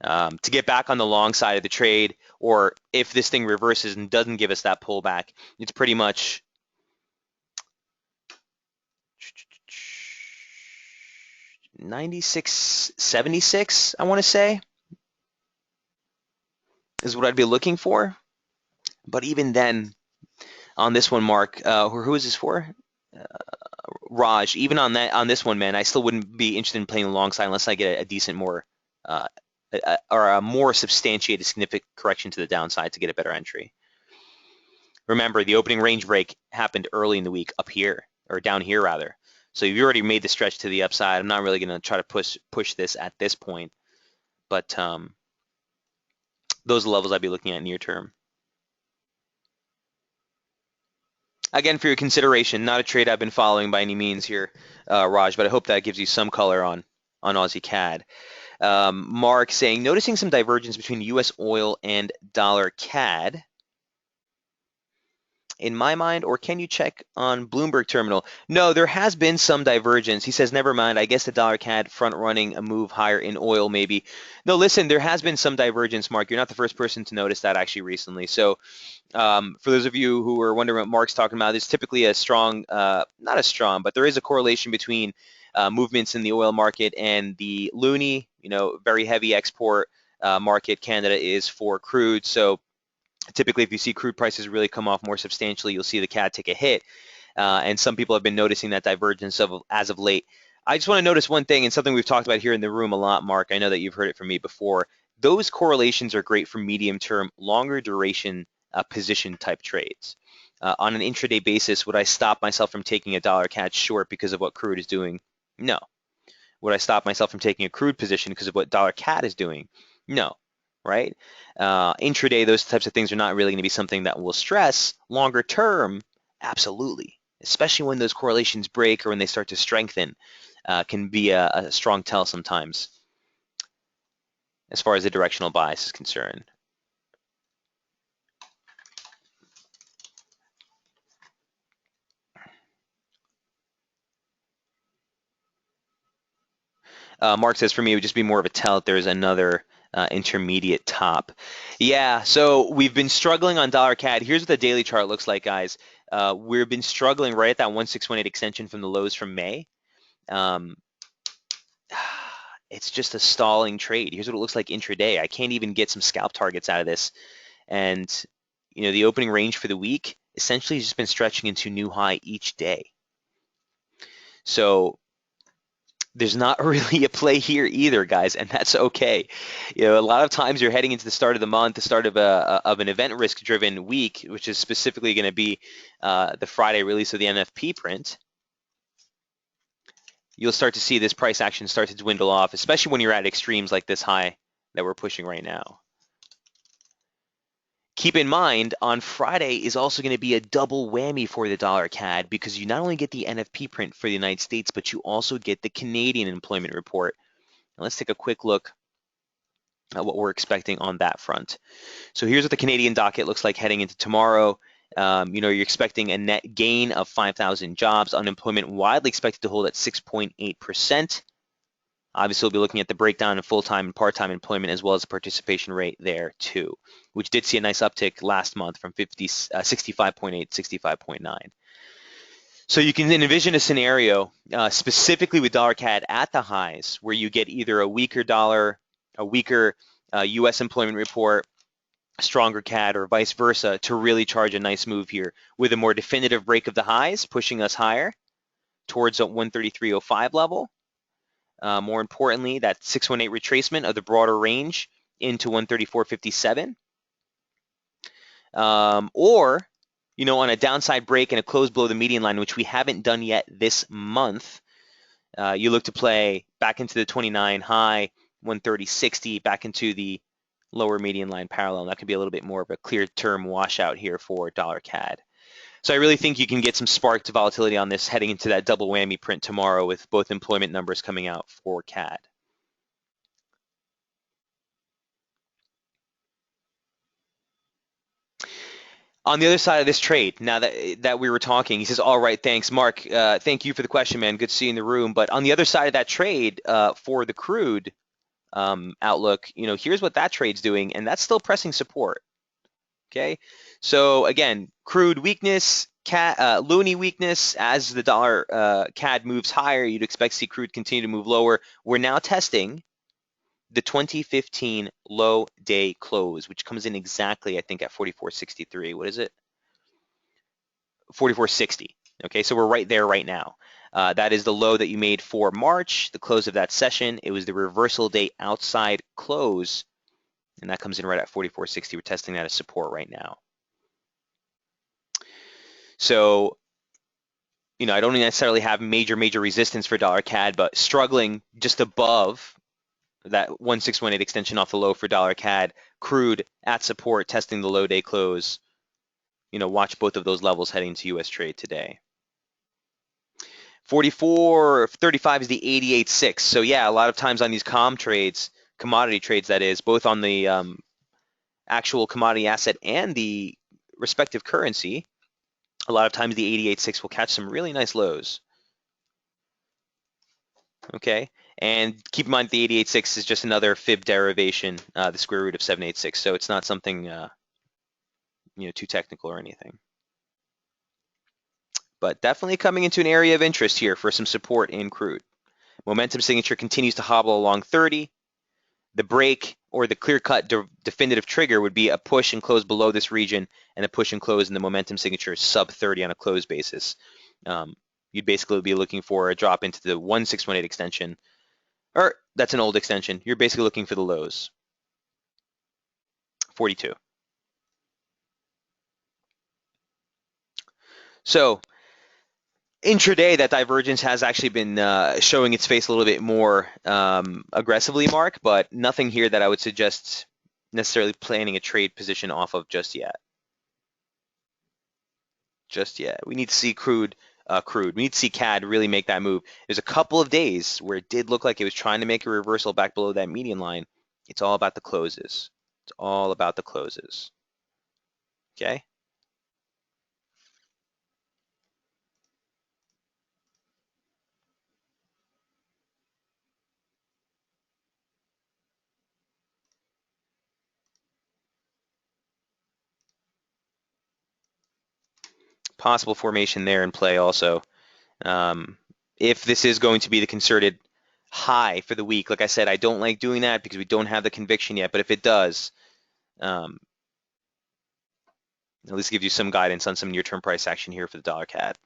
To get back on the long side of the trade, or if this thing reverses and doesn't give us that pullback, it's pretty much $96.76, I want to say, is what I'd be looking for. But even then, on this one, Mark, who is this for? Raj. Even on this one, man, I still wouldn't be interested in playing alongside unless I get a decent more or a more substantiated significant correction to the downside to get a better entry. Remember, the opening range break happened early in the week up here, or down here rather. So you've already made the stretch to the upside. I'm not really going to try to push this at this point, but those are levels I'd be looking at near term. Again, for your consideration, not a trade I've been following by any means here, Raj, but I hope that gives you some color on Aussie CAD. Mark saying, noticing some divergence between U.S. oil and dollar CAD. In my mind, or can you check on Bloomberg Terminal? No, there has been some divergence. He says, never mind, I guess the dollar CAD front running a move higher in oil maybe. No, listen, there has been some divergence, Mark. You're not the first person to notice that actually recently. So for those of you who are wondering what Mark's talking about, there's typically a strong, not as strong, but there is a correlation between movements in the oil market and the loonie, you know, very heavy export market Canada is for crude. So typically, if you see crude prices really come off more substantially, you'll see the CAD take a hit. And some people have been noticing that divergence as of late. I just want to notice one thing, and something we've talked about here in the room a lot, Mark. I know that you've heard it from me before. Those correlations are great for medium-term, longer duration position type trades. On an intraday basis, would I stop myself from taking a dollar CAD short because of what crude is doing? No. Would I stop myself from taking a crude position because of what dollar CAD is doing? No, right? Intraday, those types of things are not really going to be something that will stress. Longer term, absolutely, especially when those correlations break or when they start to strengthen, can be a strong tell sometimes as far as the directional bias is concerned. Mark says, for me, it would just be more of a tell if there's another intermediate top. Yeah, so we've been struggling on dollar CAD. Here's what the daily chart looks like, guys. We've been struggling right at that 1618 extension from the lows from May. Um, it's just a stalling trade. Here's what it looks like intraday. I can't even get some scalp targets out of this. And the opening range for the week essentially has just been stretching into new high each day. So there's not really a play here either, guys, and that's okay. A lot of times you're heading into the start of the month, the start of an event risk-driven week, which is specifically going to be the Friday release of the NFP print. You'll start to see this price action start to dwindle off, especially when you're at extremes like this high that we're pushing right now. Keep in mind, on Friday is also going to be a double whammy for the dollar CAD because you not only get the NFP print for the United States, but you also get the Canadian employment report. Now let's take a quick look at what we're expecting on that front. So here's what the Canadian docket looks like heading into tomorrow. You're expecting a net gain of 5,000 jobs. Unemployment widely expected to hold at 6.8%. Obviously, we'll be looking at the breakdown of full-time and part-time employment as well as the participation rate there too, which did see a nice uptick last month from 65.8 to 65.9. So you can envision a scenario specifically with dollar CAD at the highs where you get either a weaker dollar, a weaker U.S. employment report, stronger CAD, or vice versa to really charge a nice move here with a more definitive break of the highs, pushing us higher towards a 133.05 level. More importantly, that 618 retracement of the broader range into 134.57. Or, on a downside break and a close below the median line, which we haven't done yet this month, you look to play back into the 29 high, 130.60, back into the lower median line parallel. And that could be a little bit more of a clear term washout here for dollar CAD. So I really think you can get some sparked volatility on this heading into that double whammy print tomorrow with both employment numbers coming out for CAD. On the other side of this trade, now that we were talking, he says, all right, thanks, Mark. Thank you for the question, man. Good to see you in the room. But on the other side of that trade for the crude outlook, here's what that trade's doing, and that's still pressing support. Okay, so again, crude weakness, loonie weakness. As the dollar CAD moves higher, you'd expect to see crude continue to move lower. We're now testing the 2015 low day close, which comes in exactly, I think, at 44.63. What is it? 44.60. Okay, so we're right there right now. That is the low that you made for March, the close of that session. It was the reversal day outside close, and that comes in right at 44.60. We're testing that as support right now. So, I don't necessarily have major resistance for dollar CAD, but struggling just above that 1618 extension off the low for dollar CAD, crude at support, testing the low day close. Watch both of those levels heading to US trade today. 44.35 is the 88.6. So yeah, a lot of times on these commodity trades, that is, both on the actual commodity asset and the respective currency, a lot of times the 88.6 will catch some really nice lows. Okay, and keep in mind the 88.6 is just another fib derivation, the square root of 786. So it's not something too technical or anything. But definitely coming into an area of interest here for some support in crude. Momentum signature continues to hobble along 30. The break or the clear-cut definitive trigger would be a push and close below this region and a push and close in the momentum signature sub 30 on a close basis. You'd basically be looking for a drop into the 1618 extension, or that's an old extension. You're basically looking for the lows. 42. So intraday, that divergence has actually been showing its face a little bit more aggressively, Mark, but nothing here that I would suggest necessarily planning a trade position off of just yet. Just yet. We need to see we need to see CAD really make that move. There's a couple of days where it did look like it was trying to make a reversal back below that median line. It's all about the closes. It's all about the closes. Okay? Possible formation there in play also. If this is going to be the concerted high for the week, like I said, I don't like doing that because we don't have the conviction yet, but if it does, at least give you some guidance on some near-term price action here for the dollar CAD.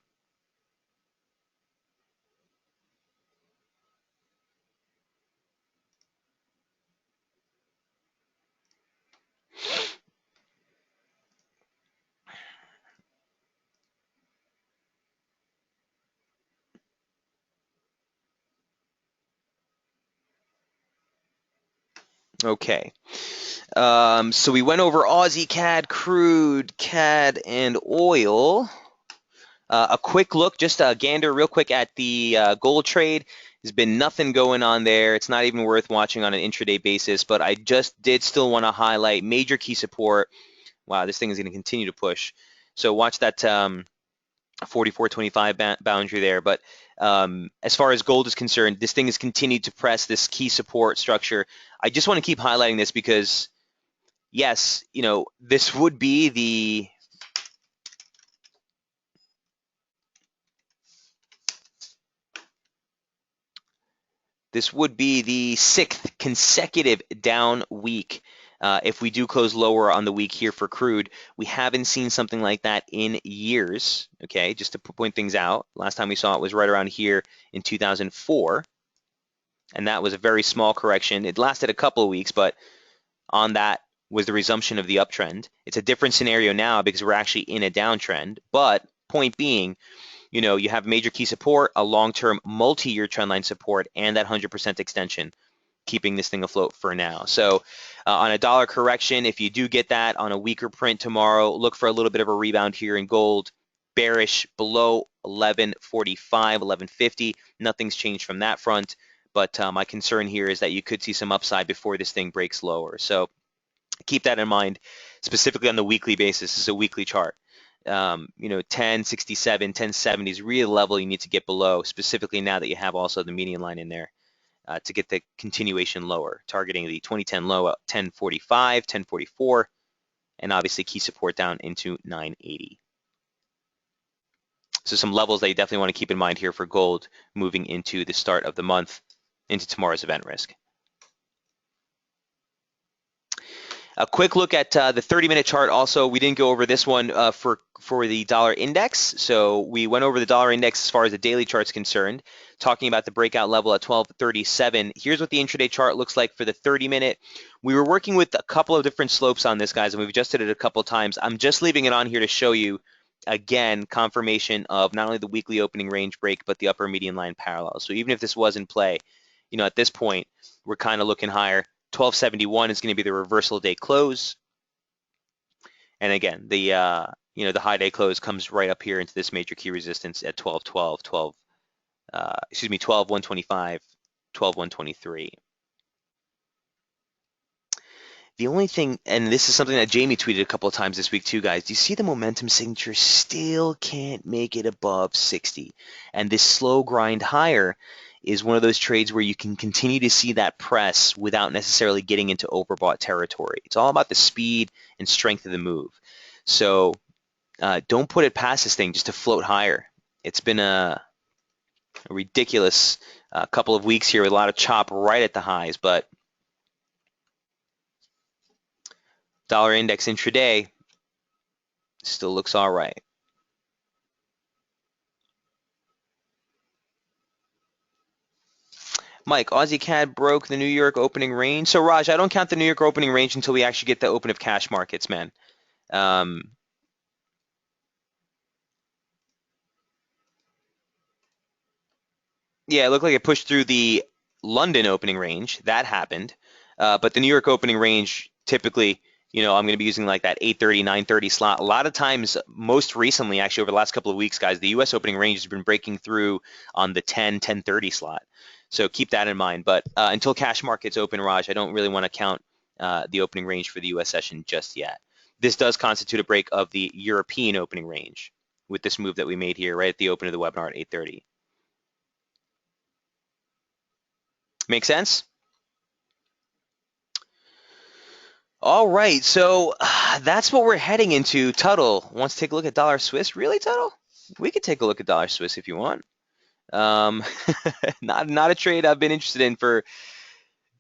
Okay. So we went over Aussie CAD, crude, CAD, and oil. A quick look, just a gander real quick at the gold trade. There's been nothing going on there. It's not even worth watching on an intraday basis, but I just did still want to highlight major key support. Wow, this thing is going to continue to push. So watch that 44.25 boundary there. But as far as gold is concerned, this thing has continued to press this key support structure. I just want to keep highlighting this because, yes, you know, this would be the sixth consecutive down week. If we do close lower on the week here for crude, we haven't seen something like that in years, okay, just to point things out. Last time we saw it was right around here in 2004, and that was a very small correction. It lasted a couple of weeks, but on that was the resumption of the uptrend. It's a different scenario now because we're actually in a downtrend, but point being, you know, you have major key support, a long-term multi-year trendline support, and that 100% extension, keeping this thing afloat for now. So on a dollar correction, if you do get that on a weaker print tomorrow, look for a little bit of a rebound here in gold. Bearish below 1145, 1150. Nothing's changed from that front, but my concern here is that you could see some upside before this thing breaks lower. So keep that in mind, specifically on the weekly basis. This is a weekly chart. You know, 1067, 1070 is really the level you need to get below, specifically now that you have also the median line in there to get the continuation lower, targeting the 2010 low at 1045, 1044, and obviously key support down into 980. So some levels that you definitely want to keep in mind here for gold moving into the start of the month, into tomorrow's event risk. A quick look at the 30-minute chart also. We didn't go over this one for the dollar index. So we went over the dollar index as far as the daily chart's concerned, talking about the breakout level at 1237. Here's what the intraday chart looks like for the 30-minute. We were working with a couple of different slopes on this, guys, and we've adjusted it a couple of times. I'm just leaving it on here to show you, again, confirmation of not only the weekly opening range break, but the upper median line parallel. So even if this was in play, you know, at this point, we're kind of looking higher. 1271 is going to be the reversal day close, and again, the you know, the high day close comes right up here into this major key resistance at 1212, 12125, 12123. The only thing, and this is something that Jamie tweeted a couple of times this week too, guys, do you see the momentum signature still can't make it above 60? And this slow grind higher is one of those trades where you can continue to see that press without necessarily getting into overbought territory. It's all about the speed and strength of the move. So don't put it past this thing just to float higher. It's been a ridiculous couple of weeks here with a lot of chop right at the highs, but Dollar index intraday still looks all right. Mike, Aussie CAD broke the New York opening range. So Raj, I don't count the New York opening range until we actually get the open of cash markets, man. Yeah, it looked like it pushed through the London opening range. That happened. But the New York opening range, typically, I'm going to be using like that 8:30, 9:30 slot. A lot of times, most recently, actually, over the last couple of weeks, guys, the US opening range has been breaking through on the 10, 10:30 slot. So keep that in mind. But until cash markets open, Raj, I don't really want to count the opening range for the US session just yet. This does constitute a break of the European opening range with this move that we made here right at the open of the webinar at 8:30. Make sense? All right, so that's what we're heading into. Tuttle wants to take a look at dollar Swiss. Really, Tuttle? We could take a look at dollar Swiss if you want. Um, not a trade I've been interested in for,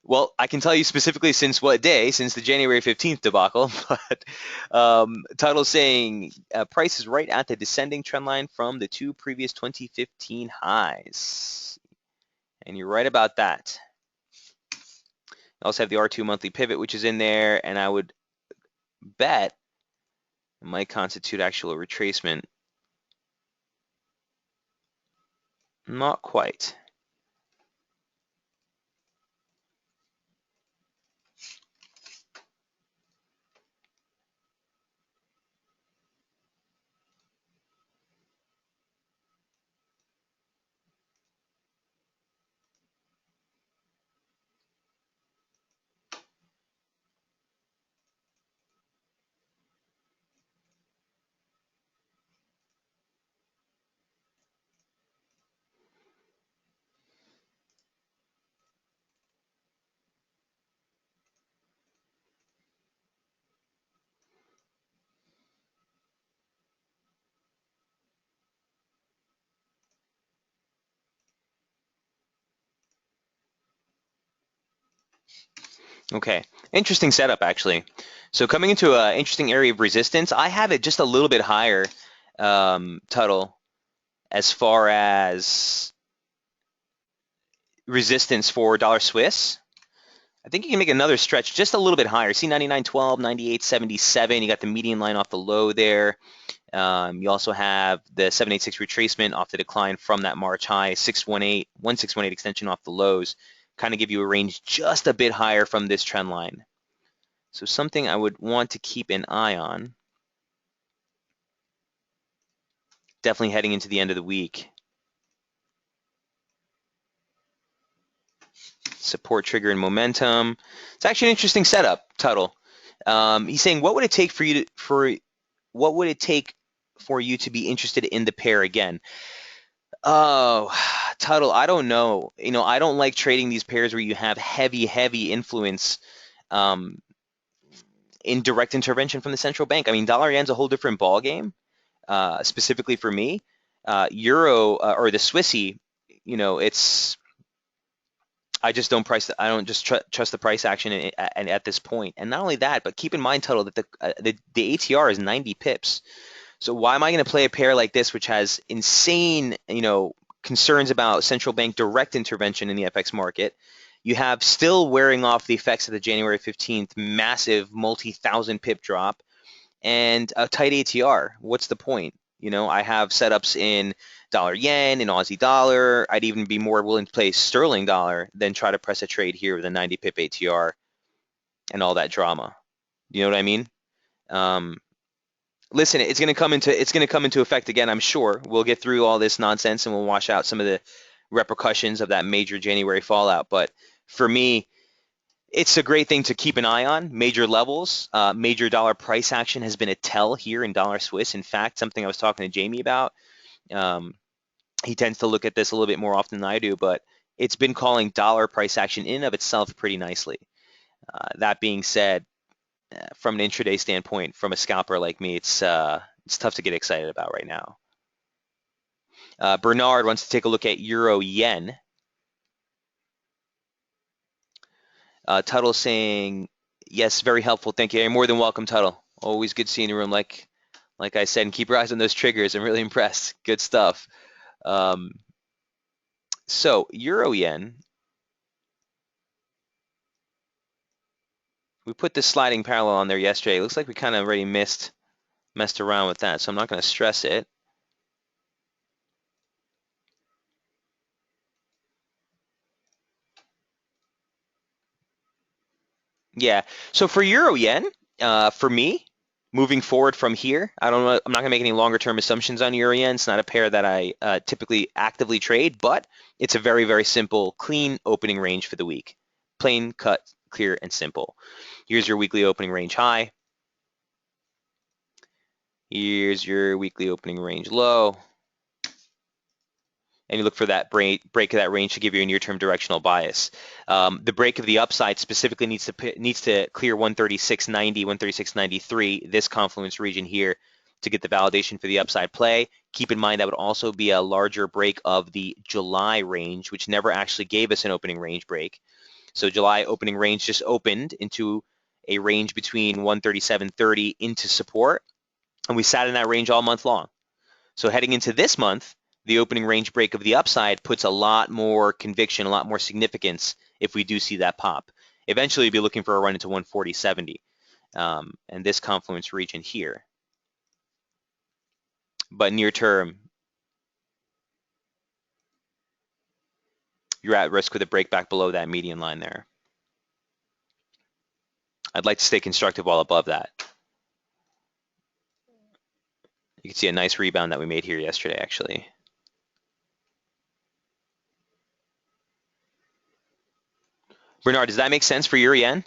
well, I can tell you specifically since what day, since the January 15th debacle, but Tuttle's saying price is right at the descending trend line from the two previous 2015 highs. And you're right about that. I also have the R2 monthly pivot, which is in there, and I would bet it might constitute actual retracement. Not quite. Okay, interesting setup actually. So coming into an interesting area of resistance, I have it just a little bit higher, Tuttle, as far as resistance for dollar Swiss. I think you can make another stretch just a little bit higher. See 99.12, 98.77. You got the median line off the low there. You also have the 786 retracement off the decline from that March high, 1618 extension off the lows, kind of give you a range just a bit higher from this trend line. So something I would want to keep an eye on. Definitely heading into the end of the week. Support, trigger, and momentum. It's actually an interesting setup, Tuttle. He's saying, what would it take for you to be interested in the pair again? Oh, Tuttle, I don't know. I don't like trading these pairs where you have heavy, heavy influence in direct intervention from the central bank. I mean, dollar yen's a whole different ball game. Specifically for me, Euro or the Swissy, it's I just don't price. I don't just trust the price action at this point. And not only that, but keep in mind, Tuttle, that the ATR is 90 pips. So why am I going to play a pair like this, which has insane, concerns about central bank direct intervention in the FX market? You have still wearing off the effects of the January 15th massive multi-thousand pip drop and a tight ATR. What's the point? I have setups in dollar yen, in Aussie dollar. I'd even be more willing to play sterling dollar than try to press a trade here with a 90 pip ATR and all that drama. You know what I mean? Listen, it's going to come into effect again, I'm sure. We'll get through all this nonsense and we'll wash out some of the repercussions of that major January fallout. But for me, it's a great thing to keep an eye on. Major levels, major dollar price action has been a tell here in dollar Swiss. In fact, something I was talking to Jamie about, he tends to look at this a little bit more often than I do, but it's been calling dollar price action in and of itself pretty nicely. That being said, from an intraday standpoint, from a scalper like me, it's tough to get excited about right now. Bernard wants to take a look at euro yen. Tuttle saying Yes, very helpful. Thank you. You're more than welcome, Tuttle. Always good seeing the room. Like I said, and keep your eyes on those triggers. I'm really impressed. Good stuff. Um, so Euro Yen, we put this sliding parallel on there yesterday. It looks like we kind of already messed around with that, so I'm not going to stress it. Yeah. So for Euro Yen, for me, moving forward from here, I don't know. I'm not going to make any longer term assumptions on Euro Yen. It's not a pair that I typically actively trade, but it's a very, very simple, clean opening range for the week. Plain, cut, clear, and simple. Here's your weekly opening range high. Here's your weekly opening range low. And you look for that break of that range to give you a near-term directional bias. The break of the upside specifically needs to clear 136.90, 136.93, this confluence region here, to get the validation for the upside play. Keep in mind that would also be a larger break of the July range, which never actually gave us an opening range break. So July opening range just opened into a range between 137.30 into support, and we sat in that range all month long. So heading into this month, the opening range break of the upside puts a lot more conviction, a lot more significance if we do see that pop. Eventually, you'll be looking for a run into 140.70 and this confluence region here. But near term, you're at risk with a break back below that median line there. I'd like to stay constructive while above that. You can see a nice rebound that we made here yesterday, actually. Bernard, does that make sense for Euro Yen?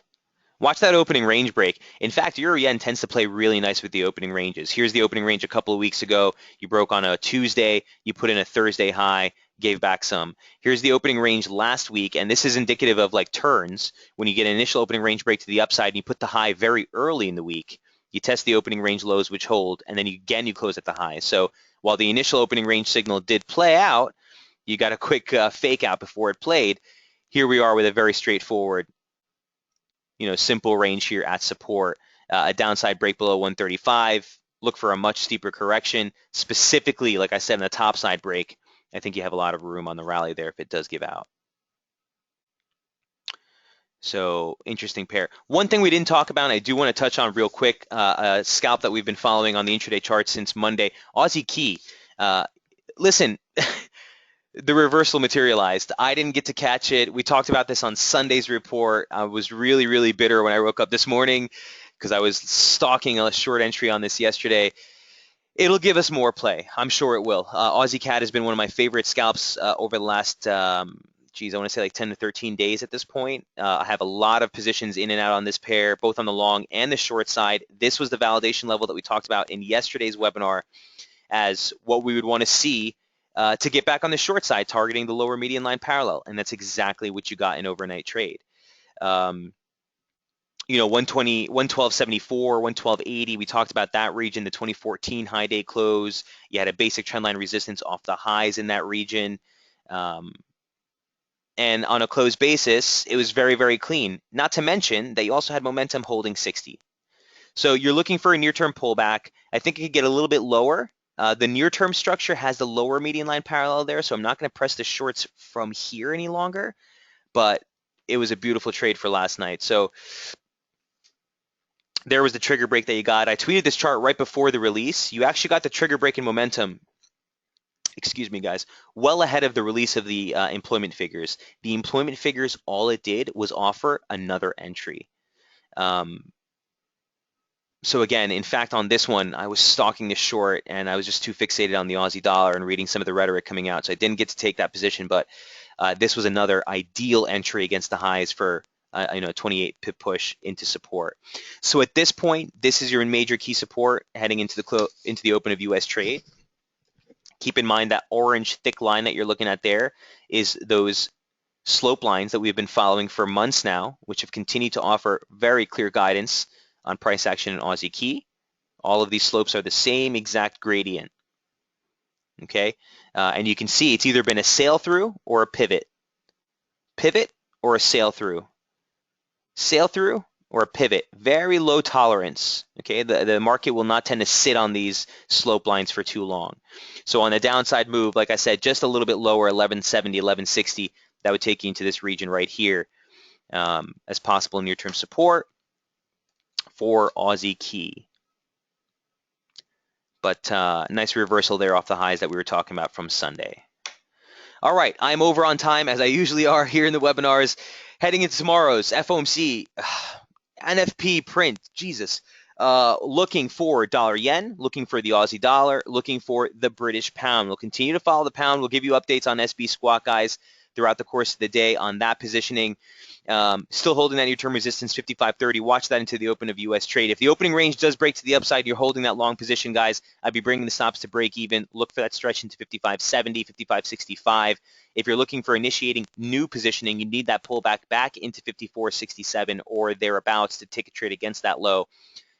Watch that opening range break. In fact, Euro Yen tends to play really nice with the opening ranges. Here's the opening range a couple of weeks ago. You broke on a Tuesday, you put in a Thursday high, gave back some. Here's the opening range last week, and this is indicative of like turns. When you get an initial opening range break to the upside and you put the high very early in the week, you test the opening range lows which hold, and then you close at the high. So while the initial opening range signal did play out, you got a quick fake out before it played. Here we are with a very straightforward, simple range here at support. A downside break below 135. Look for a much steeper correction. Specifically, like I said, in the top side break, I think you have a lot of room on the rally there if it does give out. So interesting pair. One thing we didn't talk about, and I do want to touch on real quick, a scalp that we've been following on the intraday chart since Monday, Aussie Key. Listen, the reversal materialized. I didn't get to catch it. We talked about this on Sunday's report. I was really, really bitter when I woke up this morning because I was stalking a short entry on this yesterday. It'll give us more play. I'm sure it will. Aussie Cat has been one of my favorite scalps over the last, I want to say like 10 to 13 days at this point. I have a lot of positions in and out on this pair, both on the long and the short side. This was the validation level that we talked about in yesterday's webinar as what we would want to see to get back on the short side, targeting the lower median line parallel. And that's exactly what you got in overnight trade. 120, 112.74, 112.80, we talked about that region, the 2014 high day close. You had a basic trendline resistance off the highs in that region. And on a closed basis, it was very, very clean. Not to mention that you also had momentum holding 60. So you're looking for a near-term pullback. I think it could get a little bit lower. The near-term structure has the lower median line parallel there, so I'm not going to press the shorts from here any longer, but it was a beautiful trade for last night. So there was the trigger break that you got. I tweeted this chart right before the release. You actually got the trigger break in momentum, excuse me, guys, well ahead of the release of the employment figures. The employment figures, all it did was offer another entry. So again, in fact, on this one, I was stalking the short and I was just too fixated on the Aussie dollar and reading some of the rhetoric coming out. So I didn't get to take that position, but this was another ideal entry against the highs for a 28 pip push into support. So at this point, this is your major key support heading into the open of US trade. Keep in mind that orange thick line that you're looking at there is those slope lines that we've been following for months now, which have continued to offer very clear guidance on price action in Aussie Key. All of these slopes are the same exact gradient. Okay, and you can see it's either been a sail through or a pivot or a sail through or a pivot. Very low tolerance. Okay, the market will not tend to sit on these slope lines for too long. So on the downside move, like I said, just a little bit lower, 1170, 1160. That would take you into this region right here as possible near-term support for Aussie key. But nice reversal there off the highs that we were talking about from Sunday. All right, I'm over on time as I usually are here in the webinars. Heading into tomorrow's FOMC, NFP print, Jesus. Looking for dollar yen, looking for the Aussie dollar, looking for the British pound. We'll continue to follow the pound. We'll give you updates on SB squat, guys, throughout the course of the day on that positioning. Still holding that near-term resistance, 55.30. Watch that into the open of U.S. trade. If the opening range does break to the upside and you're holding that long position, guys, I'd be bringing the stops to break even. Look for that stretch into 55.70, 55.65. If you're looking for initiating new positioning, you need that pullback back into 54.67 or thereabouts to take a trade against that low.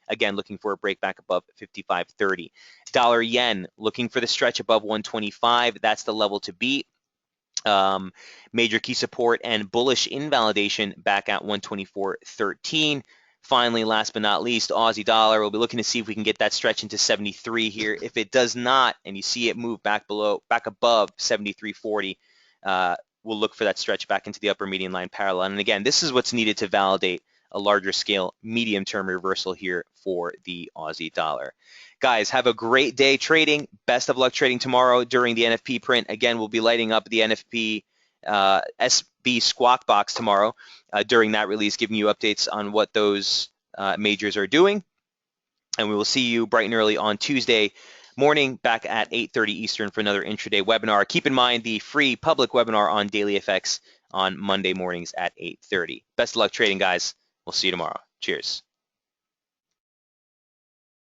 Again, looking for a break back above 55.30. Dollar yen, looking for the stretch above 125. That's the level to beat. Major key support and bullish invalidation back at 124.13. Finally, last but not least, Aussie dollar. We'll be looking to see if we can get that stretch into 73 here. If it does not, and you see it move back above 73.40, we'll look for that stretch back into the upper median line parallel. And again, this is what's needed to validate a larger scale medium-term reversal here for the Aussie dollar. Guys, have a great day trading. Best of luck trading tomorrow during the NFP print. Again, we'll be lighting up the NFP SB squawk box tomorrow during that release, giving you updates on what those majors are doing. And we will see you bright and early on Tuesday morning back at 8:30 Eastern for another intraday webinar. Keep in mind the free public webinar on Daily FX on Monday mornings at 8:30. Best of luck trading, guys. We'll see you tomorrow. Cheers.